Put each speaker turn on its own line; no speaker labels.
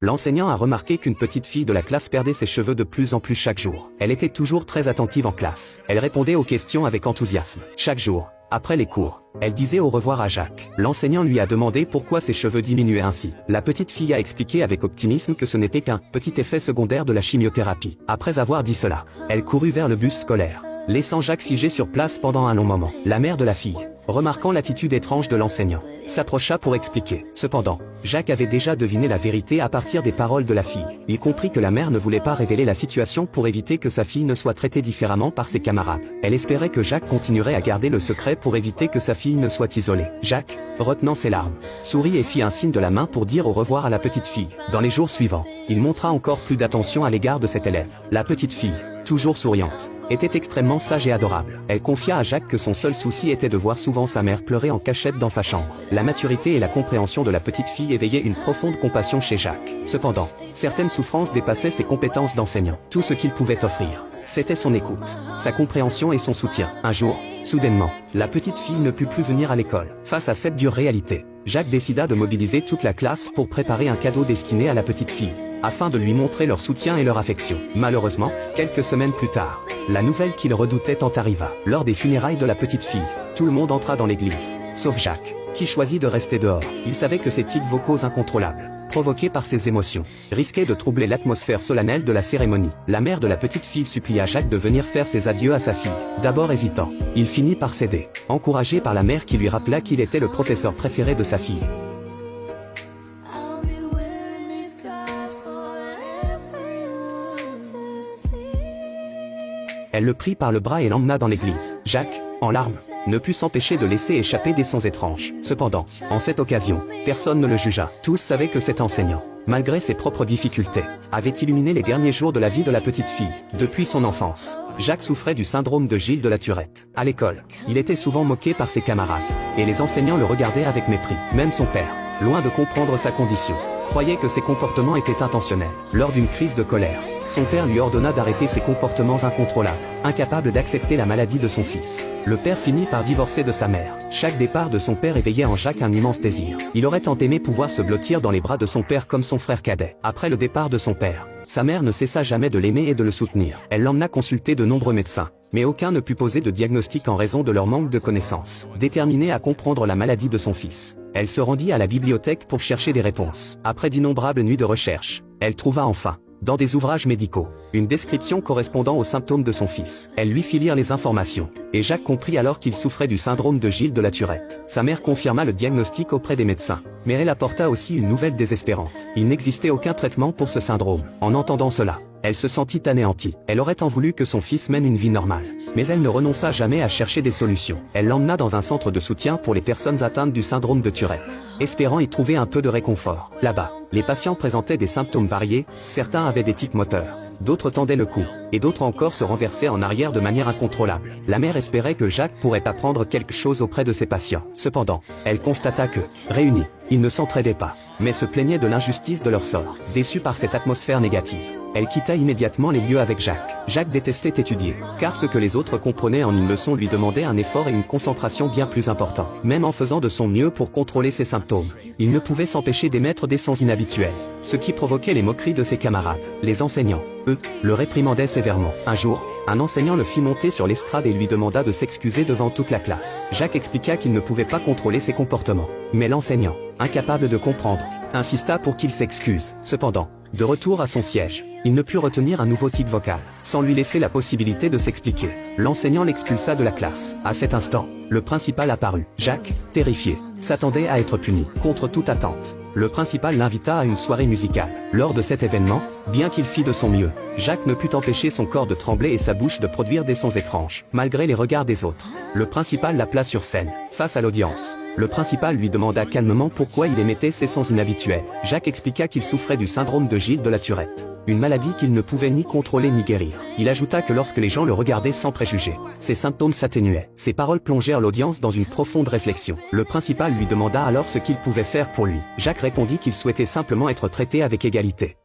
L'enseignant a remarqué qu'une petite fille de la classe perdait ses cheveux de plus en plus chaque jour. Elle était toujours très attentive en classe. Elle répondait aux questions avec enthousiasme. Chaque jour, après les cours, elle disait au revoir à Jacques. L'enseignant lui a demandé pourquoi ses cheveux diminuaient ainsi. La petite fille a expliqué avec optimisme que ce n'était qu'un petit effet secondaire de la chimiothérapie. Après avoir dit cela, elle courut vers le bus scolaire, laissant Jacques figé sur place pendant un long moment. La mère de la fille, remarquant l'attitude étrange de l'enseignant, s'approcha pour expliquer. Cependant, Jacques avait déjà deviné la vérité à partir des paroles de la fille. Il comprit que la mère ne voulait pas révéler la situation pour éviter que sa fille ne soit traitée différemment par ses camarades. Elle espérait que Jacques continuerait à garder le secret pour éviter que sa fille ne soit isolée. Jacques, retenant ses larmes, sourit et fit un signe de la main pour dire au revoir à la petite fille. Dans les jours suivants, il montra encore plus d'attention à l'égard de cet élève. La petite fille, toujours souriante, était extrêmement sage et adorable. Elle confia à Jacques que son seul souci était de voir souvent sa mère pleurer en cachette dans sa chambre. La maturité et la compréhension de la petite fille éveillaient une profonde compassion chez Jacques. Cependant, certaines souffrances dépassaient ses compétences d'enseignant. Tout ce qu'il pouvait offrir, c'était son écoute, sa compréhension et son soutien. Un jour, soudainement, la petite fille ne put plus venir à l'école. Face à cette dure réalité, Jacques décida de mobiliser toute la classe pour préparer un cadeau destiné à la petite fille, afin de lui montrer leur soutien et leur affection. Malheureusement, quelques semaines plus tard, la nouvelle qu'il redoutait tant arriva. Lors des funérailles de la petite fille, tout le monde entra dans l'église, sauf Jacques, qui choisit de rester dehors. Il savait que ces tics vocaux incontrôlables, provoqués par ses émotions, risquaient de troubler l'atmosphère solennelle de la cérémonie. La mère de la petite fille supplia Jacques de venir faire ses adieux à sa fille. D'abord hésitant, il finit par céder, encouragé par la mère qui lui rappela qu'il était le professeur préféré de sa fille. Elle le prit par le bras et l'emmena dans l'église. Jacques, en larmes, ne put s'empêcher de laisser échapper des sons étranges. Cependant, en cette occasion, personne ne le jugea. Tous savaient que cet enseignant, malgré ses propres difficultés, avait illuminé les derniers jours de la vie de la petite fille. Depuis son enfance, Jacques souffrait du syndrome de Gilles de la Tourette. À l'école, il était souvent moqué par ses camarades, et les enseignants le regardaient avec mépris. Même son père, loin de comprendre sa condition, croyait que ses comportements étaient intentionnels. Lors d'une crise de colère, son père lui ordonna d'arrêter ses comportements incontrôlables. Incapable d'accepter la maladie de son fils, le père finit par divorcer de sa mère. Chaque départ de son père éveillait en Jacques un immense désir. Il aurait tant aimé pouvoir se blottir dans les bras de son père comme son frère cadet. Après le départ de son père, sa mère ne cessa jamais de l'aimer et de le soutenir. Elle l'emmena consulter de nombreux médecins, mais aucun ne put poser de diagnostic en raison de leur manque de connaissances. Déterminée à comprendre la maladie de son fils, elle se rendit à la bibliothèque pour chercher des réponses. Après d'innombrables nuits de recherche, elle trouva enfin, dans des ouvrages médicaux, une description correspondant aux symptômes de son fils. Elle lui fit lire les informations, et Jacques comprit alors qu'il souffrait du syndrome de Gilles de la Tourette. Sa mère confirma le diagnostic auprès des médecins, mais elle apporta aussi une nouvelle désespérante. Il n'existait aucun traitement pour ce syndrome. En entendant cela, elle se sentit anéantie. Elle aurait tant voulu que son fils mène une vie normale, mais elle ne renonça jamais à chercher des solutions. Elle l'emmena dans un centre de soutien pour les personnes atteintes du syndrome de Tourette, espérant y trouver un peu de réconfort. Là-bas, les patients présentaient des symptômes variés, certains avaient des tics moteurs, d'autres tendaient le cou, et d'autres encore se renversaient en arrière de manière incontrôlable. La mère espérait que Jacques pourrait apprendre quelque chose auprès de ses patients. Cependant, elle constata que, réunis, ils ne s'entraidaient pas, mais se plaignaient de l'injustice de leur sort. Déçue par cette atmosphère négative, elle quitta immédiatement les lieux avec Jacques. Jacques détestait étudier, car ce que les autres comprenaient en une leçon lui demandait un effort et une concentration bien plus importants. Même en faisant de son mieux pour contrôler ses symptômes, il ne pouvait s'empêcher d'émettre des sons inhabituels, ce qui provoquait les moqueries de ses camarades. Les enseignants, eux, le réprimandaient sévèrement. Un jour, un enseignant le fit monter sur l'estrade et lui demanda de s'excuser devant toute la classe. Jacques expliqua qu'il ne pouvait pas contrôler ses comportements, mais l'enseignant, incapable de comprendre, insista pour qu'il s'excuse. Cependant, de retour à son siège, il ne put retenir un nouveau tic vocal, sans lui laisser la possibilité de s'expliquer. L'enseignant l'expulsa de la classe. À cet instant, le principal apparut. Jacques, terrifié, s'attendait à être puni. Contre toute attente, le principal l'invita à une soirée musicale. Lors de cet événement, bien qu'il fît de son mieux, Jacques ne put empêcher son corps de trembler et sa bouche de produire des sons étranges. Malgré les regards des autres, le principal l'appela sur scène. Face à l'audience, le principal lui demanda calmement pourquoi il émettait ces sons inhabituels. Jacques expliqua qu'il souffrait du syndrome de Gilles de la Tourette, une maladie qu'il ne pouvait ni contrôler ni guérir. Il ajouta que lorsque les gens le regardaient sans préjugés, ses symptômes s'atténuaient. Ses paroles plongèrent l'audience dans une profonde réflexion. Le principal lui demanda alors ce qu'il pouvait faire pour lui. Jacques répondit qu'il souhaitait simplement être traité avec égalité.